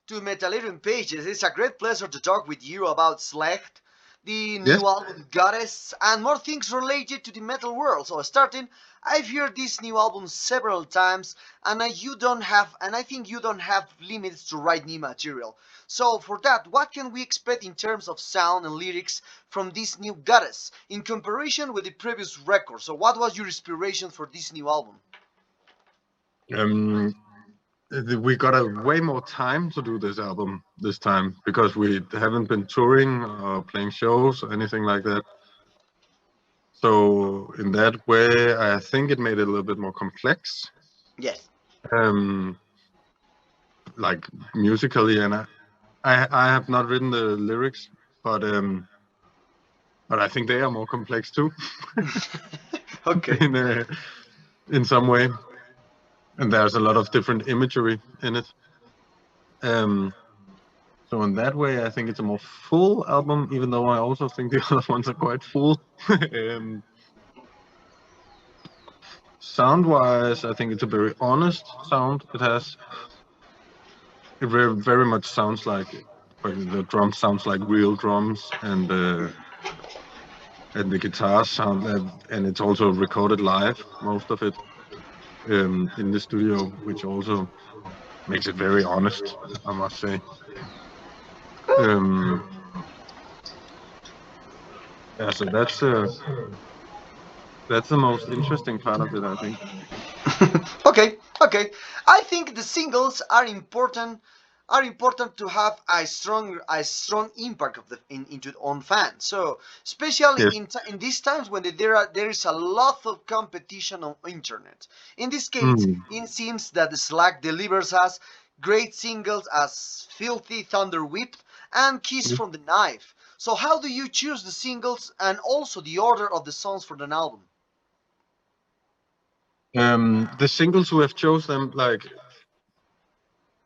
to METALLERIUM pages. It's a great pleasure to talk with you about Slaegt, the Yes. new album Goddess, and more things related to the metal world. So starting, I've heard this new album several times, and I think you don't have limits to write new material. So for that, what can we expect in terms of sound and lyrics from this new Goddess in comparison with the previous record? So what was your inspiration for this new album? Um, we got a way more time to do this album this time because we haven't been touring or playing shows or anything like that. So in that way, I think it made it a little bit more complex, Yes. like musically. And I have not written the lyrics, but I think they are more complex too, Okay. in some way. And there's a lot of different imagery in it. So in that way, I think it's a more full album, even though I also think the other ones are quite full. Sound-wise, I think it's a very honest sound. It very much sounds like the drums sounds like real drums, and the guitars sound, and it's also recorded live, most of it, in the studio, which also makes it very honest, I must say. Yeah, so that's the most interesting part of it, I think. Okay. I think the singles are important to have a strong impact of into on fans. So especially Yes. in these times when there is a lot of competition on internet. In this case, Mm. it seems that the Slack delivers us great singles as Filthy Thunder Whip and Kiss from the Knife. So how do you choose the singles and also the order of the songs for an album? The singles who have chose them, like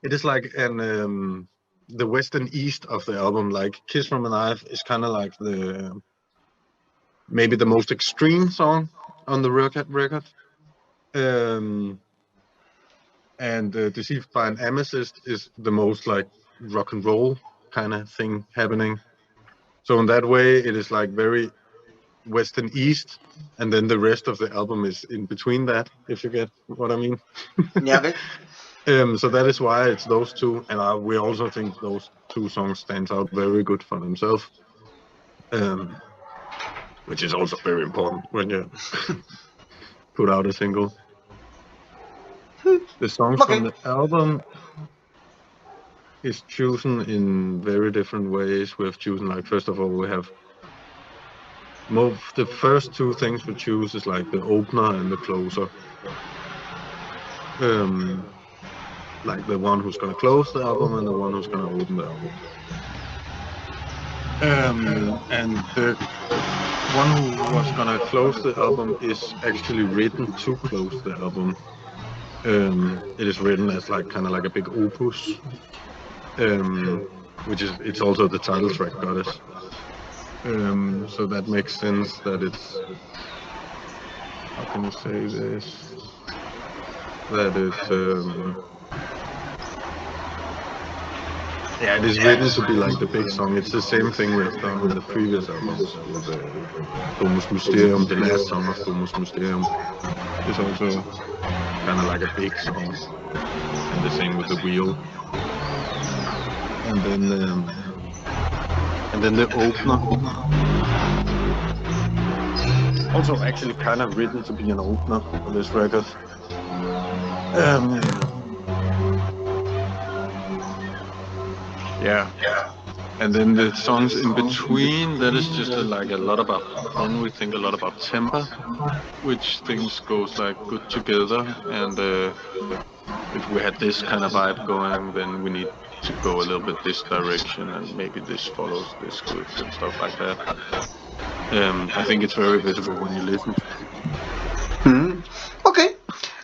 it is like the west and east of the album. Like "Kiss from a Knife" is kind of like maybe the most extreme song on the record. Um, and "Deceived by an Amethyst" is the most like rock and roll kind of thing happening. So in that way, it is like very west and east, and then the rest of the album is in between that. If you get what I mean. Yeah, okay. So that is why it's those two, and we also think those two songs stands out very good for themselves, um, which is also very important when you put out a single. The songs from Okay. the album is chosen in very different ways. We have chosen, like, first of all, we have the first two things we choose is like the opener and the closer. Like the one who's gonna close the album and the one who's gonna open the album. And the one who was gonna close the album is actually written to close the album. It is written as like kind of like a big opus, it's also the title track, Goddess. So that makes sense that it's, how can you say this? That it is written to be like the big song. It's the same thing we have done with the previous albums with Domus Mysterium. The last song of Domus Mysterium is also kind of like a big song, and the same with the wheel. And then the opener, also actually kind of written to be an opener for this record. Yeah. And then the songs in between, that is just like a lot about, then we think a lot about tempo, which things goes like good together. And if we had this kind of vibe going, then we need to go a little bit this direction, and maybe this follows this good and stuff like that. I think it's very visible when you listen. Okay.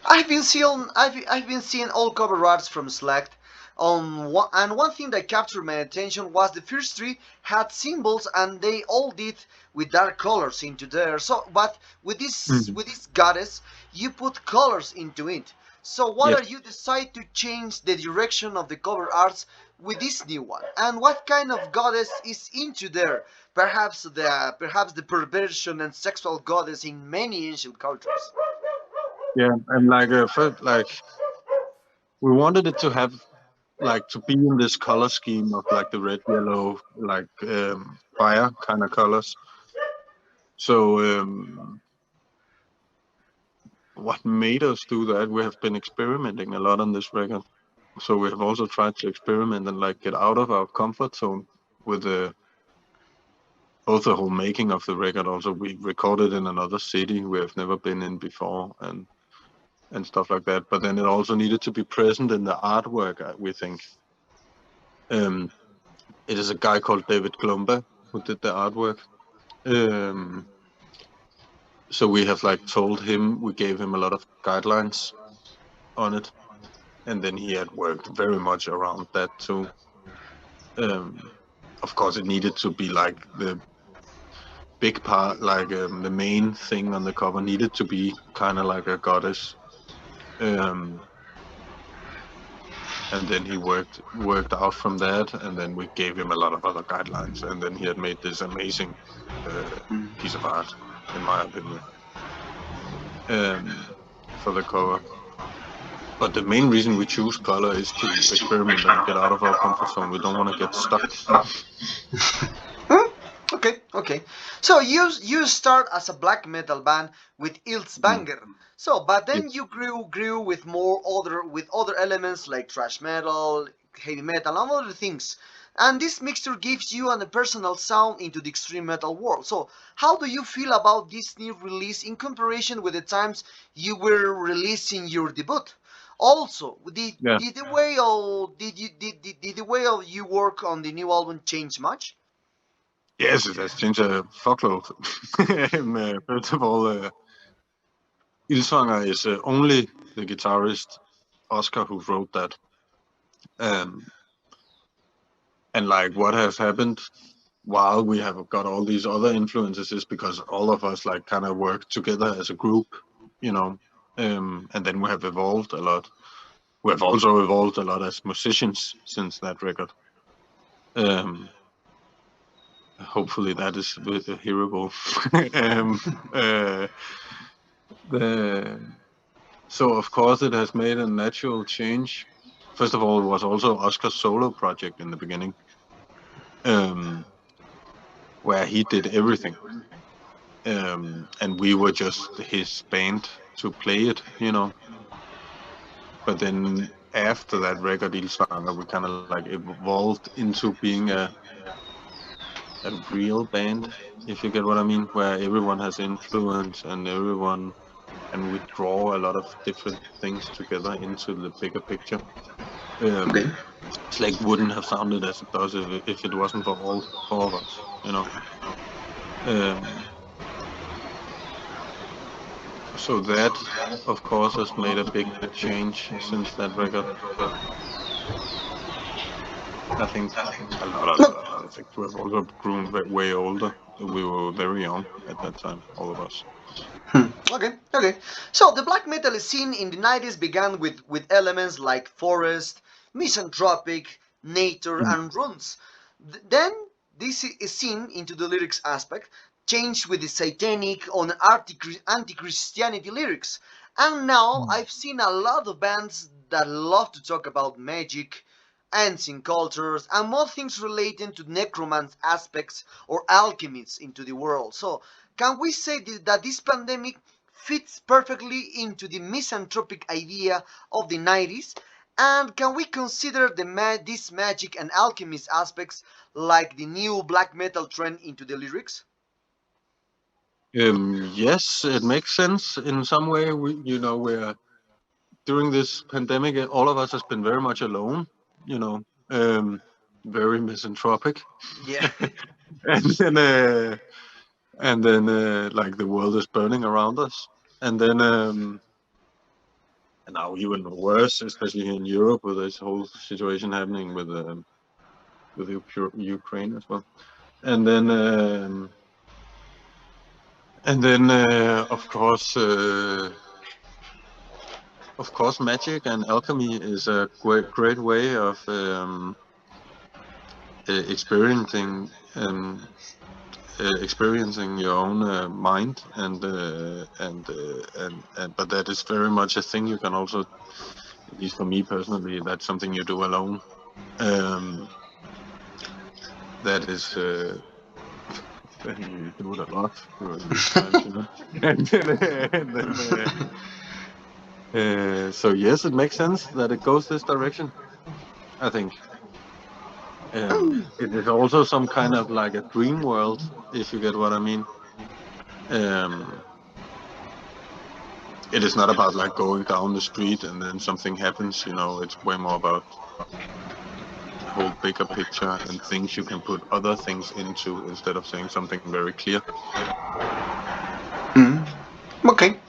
I've been seeing all cover arts from Slack. And one thing that captured my attention was the first three had symbols and they all did with dark colors into there. So, but with this goddess, you put colors into it. So, what Yes. are you decide to change the direction of the cover arts with this new one, and what kind of goddess is into there? Perhaps the perversion and sexual goddess in many ancient cultures. Yeah, and like first, like we wanted it to have like to be in this color scheme of like the red, yellow, like fire kind of colors. So what made us do that? We have been experimenting a lot on this record. So we have also tried to experiment and like get out of our comfort zone with both the whole making of the record. Also, we recorded in another city we have never been in before, and stuff like that. But then it also needed to be present in the artwork. We think it is a guy called David Klumba who did the artwork. So we have like told him, we gave him a lot of guidelines on it, and then he had worked very much around that too. Of course, it needed to be like the big part, like the main thing on the cover needed to be kind of like a goddess. And then he worked out from that, and then we gave him a lot of other guidelines, and then he had made this amazing piece of art, in my opinion, for the cover. But the main reason we choose color is to experiment and get out of our comfort zone. We don't want to get stuck. Okay. So you start as a black metal band with Ilsbanger. So, but then you grew with other elements like thrash metal, heavy metal, and other things. And this mixture gives you a personal sound into the extreme metal world. So, how do you feel about this new release in comparison with the times you were releasing your debut? Also, did the way of did the way of you work on the new album change much? Yes, it has changed a fuckload. First of all, Ilsvanger is only the guitarist Oscar who wrote that. And like what has happened while we have got all these other influences is because all of us like kind of work together as a group, you know, and then we have evolved a lot. We have also evolved a lot as musicians since that record. Hopefully that is hearable. So of course it has made a natural change. First of all, it was also Oscar's solo project in the beginning, where he did everything, and we were just his band to play it, you know. But then after that record, Ilsvanger, we kind of like evolved into being a real band, if you get what I mean, where everyone has influence and we draw a lot of different things together into the bigger picture. Slaegt wouldn't have sounded as it does if it wasn't for all four of us, you know. So that, of course, has made a big change since that record. I think a lot of other things. We have also grown way older. We were very young at that time, all of us. Okay. So the black metal scene in the 90s began with elements like forest, misanthropic, nature, and runes. Then this scene into the lyrics aspect changed with the satanic or anti-Christianity lyrics. And now I've seen a lot of bands that love to talk about magic, ancient cultures, and more things relating to necromancy aspects or alchemies into the world. So, can we say that this pandemic fits perfectly into the misanthropic idea of the 90s? And can we consider these magic and alchemist aspects like the new black metal trend into the lyrics? Yes, it makes sense in some way. We're during this pandemic, all of us has been very much alone, you know, very misanthropic. Yeah. and then like the world is burning around us, and then and now even worse, especially here in Europe with this whole situation happening with Ukraine as well, and then of course magic and alchemy is a great way of experiencing experiencing your own mind, and but that is very much a thing you can also, at least for me personally, that's something you do alone. That is you do it a lot during these times, you know. So yes, it makes sense that it goes this direction, I think. It is also some kind of like a dream world, if you get what I mean. It is not about like going down the street and then something happens, you know. It's way more about the whole bigger picture and things you can put other things into instead of saying something very clear. Okay.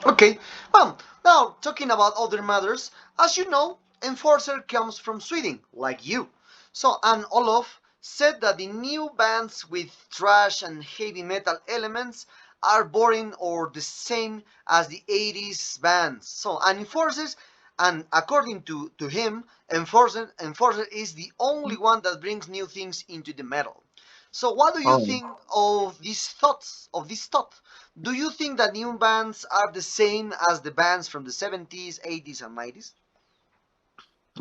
Okay. Well, now talking about other matters, as you know, Enforcer comes from Sweden, like you. So, and Olof said that the new bands with thrash and heavy metal elements are boring or the same as the 80s bands. So, and Enforcers, and according to him, Enforcer is the only one that brings new things into the metal. So, what do you Oh, think of these thoughts? Of this thought? Do you think that new bands are the same as the bands from the 70s, 80s, and 90s?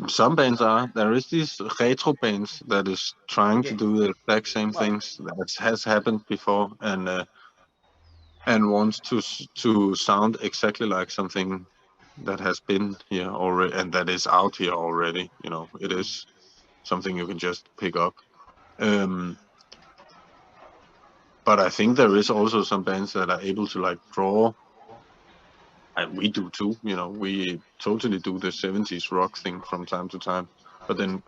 some bands are. There is these retro bands that is trying to Yeah. do the exact same Well, things that has happened before, and wants to sound exactly like something that has been here already and that is out here already. You know, it is something you can just pick up. Um, but I think there is also some bands that are able to like draw, and we do too. You know, we totally do the 70s rock thing from time to time. But then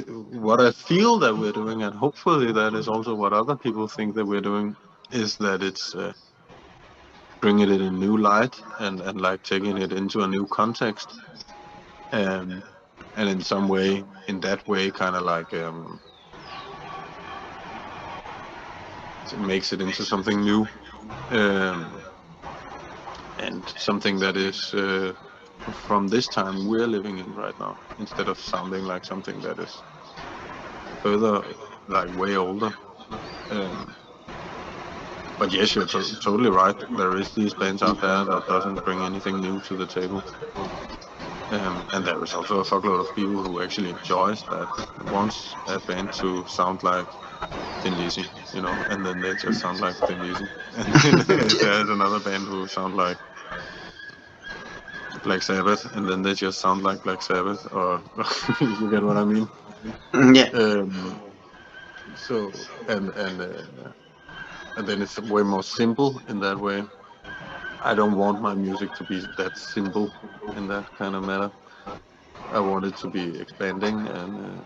what I feel that we're doing, and hopefully that is also what other people think that we're doing, is that it's bringing it in a new light, and like taking it into a new context, and in some way, in that way, kind of like it makes it into something new, and something that is from this time we're living in right now, instead of sounding like something that is further, like way older. Um, but yes, you're totally right. There is these bands out there that doesn't bring anything new to the table. And there is also a fuckload of people who actually enjoys that, wants a band to sound like Thin Lizzy, you know, and then they just sound like Thin Lizzy. And then there's another band who sound like Black Sabbath, and then they just sound like Black Sabbath, or you get what I mean. yeah. Um, so and then it's way more simple in that way. I don't want my music to be that simple in that kind of matter. I want it to be expanding, and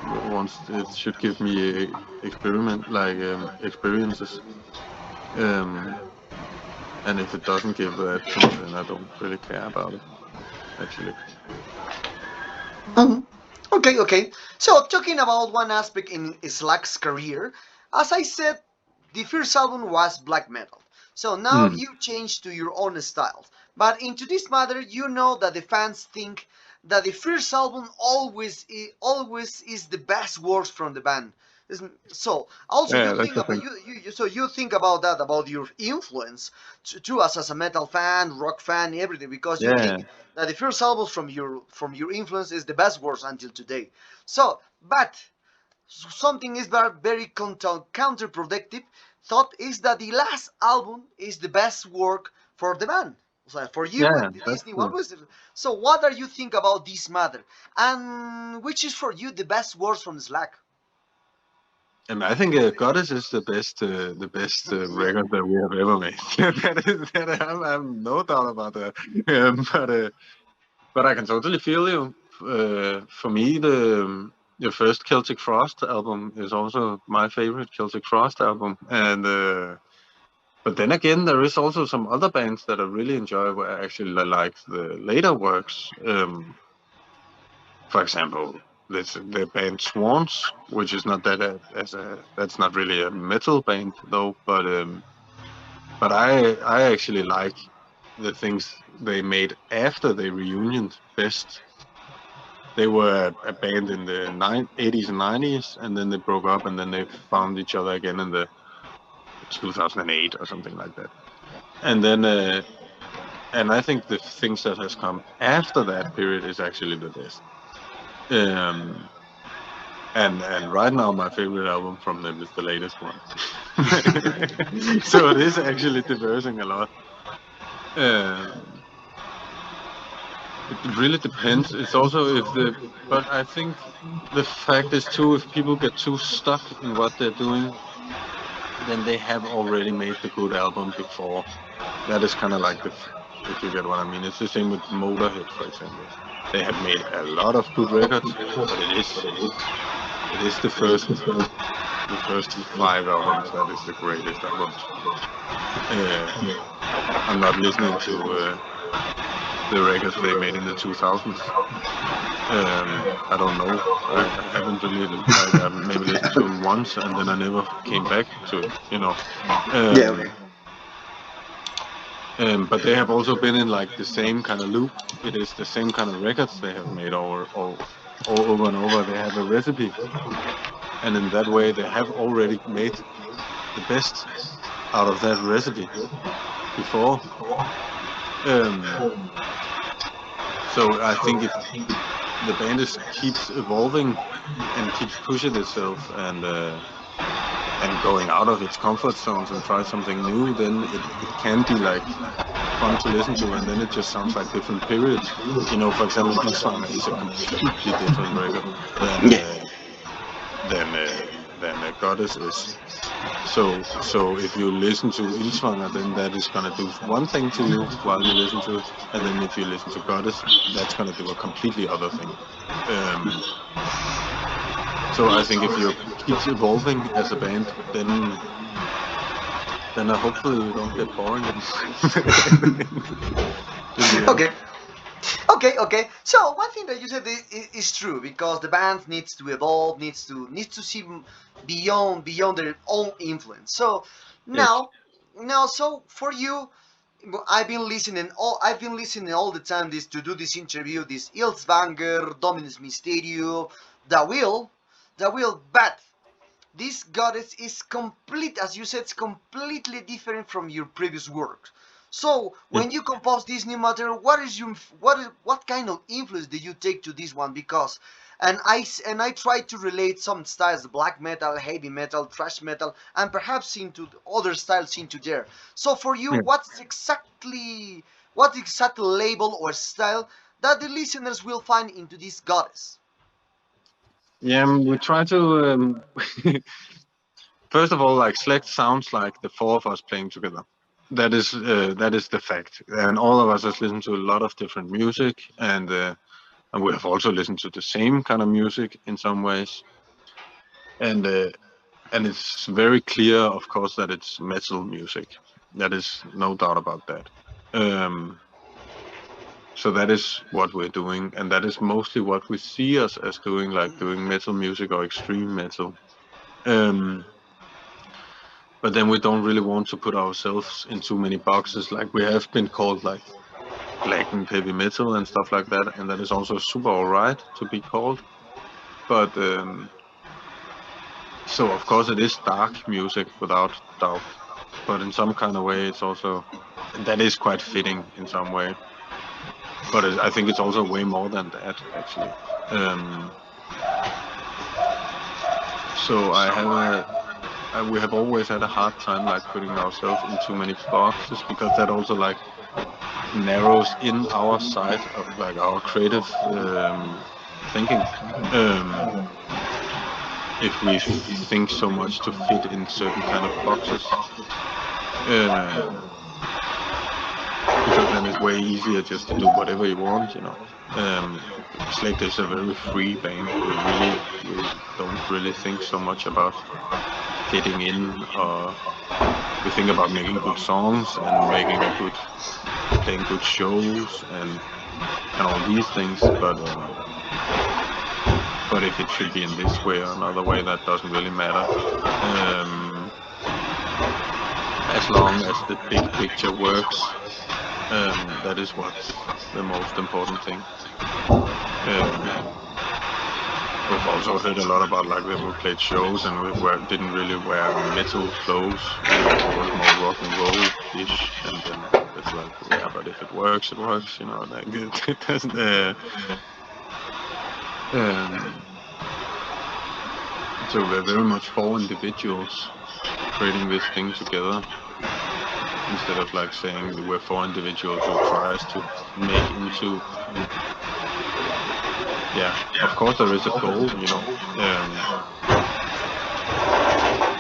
once it should give me experiences. Um, and if it doesn't give that to me, then I don't really care about it, actually. Mhm. Okay, okay. So, talking about one aspect in Slack's career, as I said, the first album was black metal. So now Mm. you change to your own style. But into this matter, you know that the fans think that the first album always is the best works from the band. So also Yeah, you that's think the about thing. you think about that, about your influence to us as a metal fan, rock fan, everything, because you Yeah, think that the first album from your influence is the best works until today. So, but something is very counterproductive. Thought is that the last album is the best work for the band. So for you, yeah, that's this new true. album. So, what are you think about this matter, and which is for you the best works from the Slack? And I think Goddess is the best Yeah. record that we have ever made. that I'm no doubt about that. But I can totally feel you. For me, the first Celtic Frost album is also my favorite Celtic Frost album, and but then again, there is also some other bands that I really enjoy, where I actually like the later works. For example, the band Swans, which is not that that's not really a metal band though, but I actually like the things they made after they reunioned best. they were a band in the 80s and 90s, and then they broke up, and then they found each other again in the 2008 or something like that. And then, and I think the things that has come after that period is actually the best. And right now my favorite album from them is the latest one. So it is actually diversing a lot. It really depends. It's also but I think the fact is too, if people get too stuck in what they're doing, then they have already made the good album before. That is kind of like if you get what I mean. It's the same with Motorhead, for example. They have made a lot of good records, but it is the first 5 albums that is the greatest albums. I'm not listening to the records they made in the 2000s. I don't know. I haven't really. I've maybe listened to them once, and then I never came back to it. You know. But they have also been in like the same kind of loop. It is the same kind of records they have made all over and over. They have a recipe, and in that way, they have already made the best out of that recipe before. So I think if the band keeps evolving and keeps pushing itself and going out of its comfort zones and try something new, then it can be like fun to listen to, and then it just sounds like different periods. You know, for example, Ilsvanger is a completely different record than Goddess is. So if you listen to Ilsvanger, then that is gonna do one thing to you while you listen to it, and then if you listen to Goddess, that's gonna do a completely other thing. So I think if you keep evolving as a band, then hopefully you don't get boring. Okay. So one thing that you said is true, because the band needs to evolve, needs to see beyond their own influence. So now, so for you, I've been listening all the time to do this interview, this Ilsvanger, Dominus Mysterio, the will, but this Goddess is as you said, it's completely different from your previous work. So when you compose this new material, what kind of influence did you take to this one? Because I try to relate some styles, black metal, heavy metal, thrash metal, and perhaps into other styles into there. So for you, what exactly label or style that the listeners will find into this Goddess? Yeah, we try to. First of all, like Slaegt sounds like the 4 of us playing together. That is the fact, and all of us has listened to a lot of different music, and we have also listened to the same kind of music in some ways, and it's very clear, of course, that it's metal music. That is no doubt about that. So that is what we're doing, and that is mostly what we see us as doing, like doing metal music or extreme metal. But then we don't really want to put ourselves in too many boxes. Like we have been called like black and heavy metal and stuff like that, and that is also super alright to be called. But so of course it is dark music without doubt, but in some kind of way it's also, that is quite fitting in some way. But I think it's also way more than that actually. So we have always had a hard time like putting ourselves in too many boxes, because that also like narrows in our side of like our creative thinking. If we think so much to fit in certain kind of boxes, because then it's way easier just to do whatever you want, you know. Slaegt is a very free band. We don't really think so much about fitting in, or we think about making good songs and playing good shows and all these things, but if it should be in this way or another way, that doesn't really matter. As long as the big picture works, that is what's the most important thing. we've also heard a lot about like when we played shows and we didn't really wear metal clothes. It was more rock and roll-ish, and then it's like, yeah, but if it works, it works, you know, like it doesn't. So we're very much four individuals creating this thing together, instead of like saying we're four individuals who tries to make into. Yeah, of course there is a goal, you know.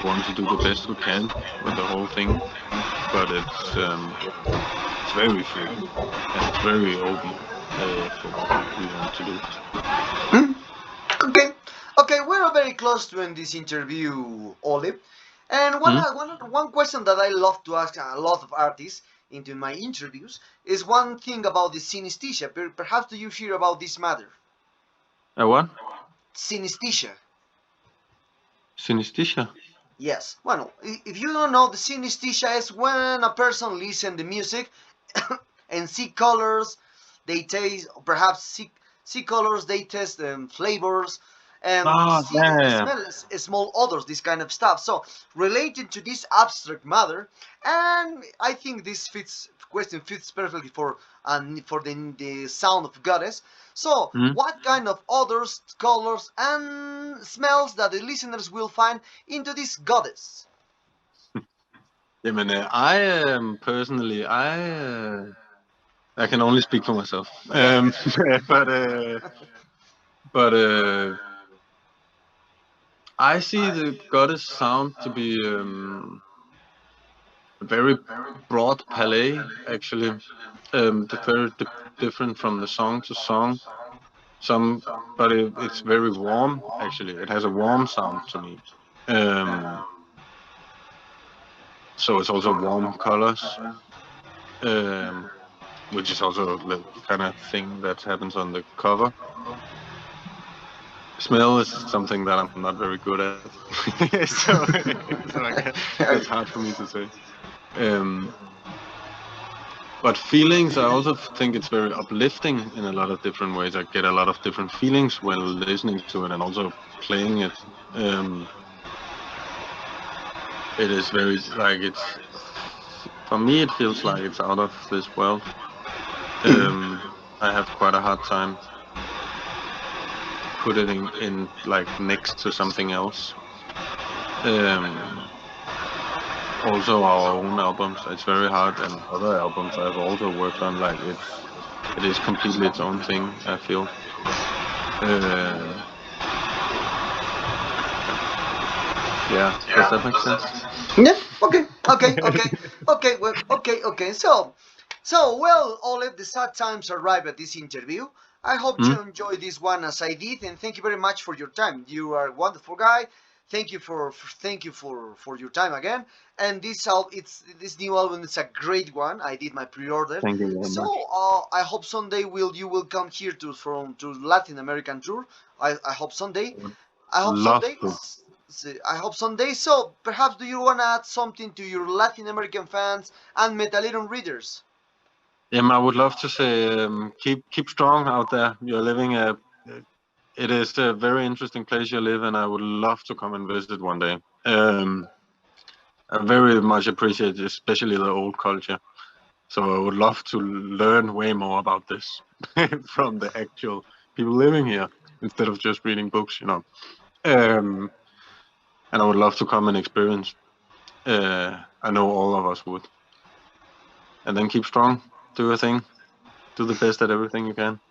Want to do the best we can with the whole thing, but it's very free and it's very open for what we want to do. Okay, we're very close to end this interview, Olle. And one question that I love to ask a lot of artists into my interviews is one thing about the synesthesia. Perhaps do you hear about this matter? What? Synesthesia. Synesthesia? Yes. Well, if you don't know, the synesthesia is when a person listens to music and see colors, they taste, perhaps see colors, they taste flavors, and smell small odors, this kind of stuff. So related to this abstract matter, and I think this question fits perfectly for the sound of goddess. So what kind of odors, colors, and smells that the listeners will find into this goddess? Yeah, I personally, I can only speak for myself. But I see the goddess sound to be a very broad palette, actually. Very different from the song to song. But it's very warm, actually. It has a warm sound to me. So it's also warm colors, which is also the kind of thing that happens on the cover. Smell is something that I'm not very good at, so it's hard for me to say. But feelings, I also think it's very uplifting in a lot of different ways. I get a lot of different feelings when listening to it and also playing it. It is very like for me. It feels like it's out of this world. I have quite a hard time putting it in like next to something else. Also our own albums, it's very hard, and other albums I've also worked on, like it is completely its own thing, I feel. Yeah, does that make sense? Yeah. Okay. So well, Olle, the sad times arrive at this interview. I hope you enjoyed this one as I did, and thank you very much for your time. You are a wonderful guy. Thank you for your time again. And this new album is a great one. I did my pre-order. Thank you very So much. I hope someday you will come here to Latin American tour. I hope someday. I hope Love someday. to. I hope someday. So perhaps do you wanna add something to your Latin American fans and METALLERIUM readers? I would love to say keep strong out there. You're living it is a very interesting place you live, and I would love to come and visit one day. I very much appreciate especially the old culture. So I would love to learn way more about this from the actual people living here instead of just reading books, you know. And I would love to come and experience. I know all of us would. And then keep strong, do your thing, do the best at everything you can.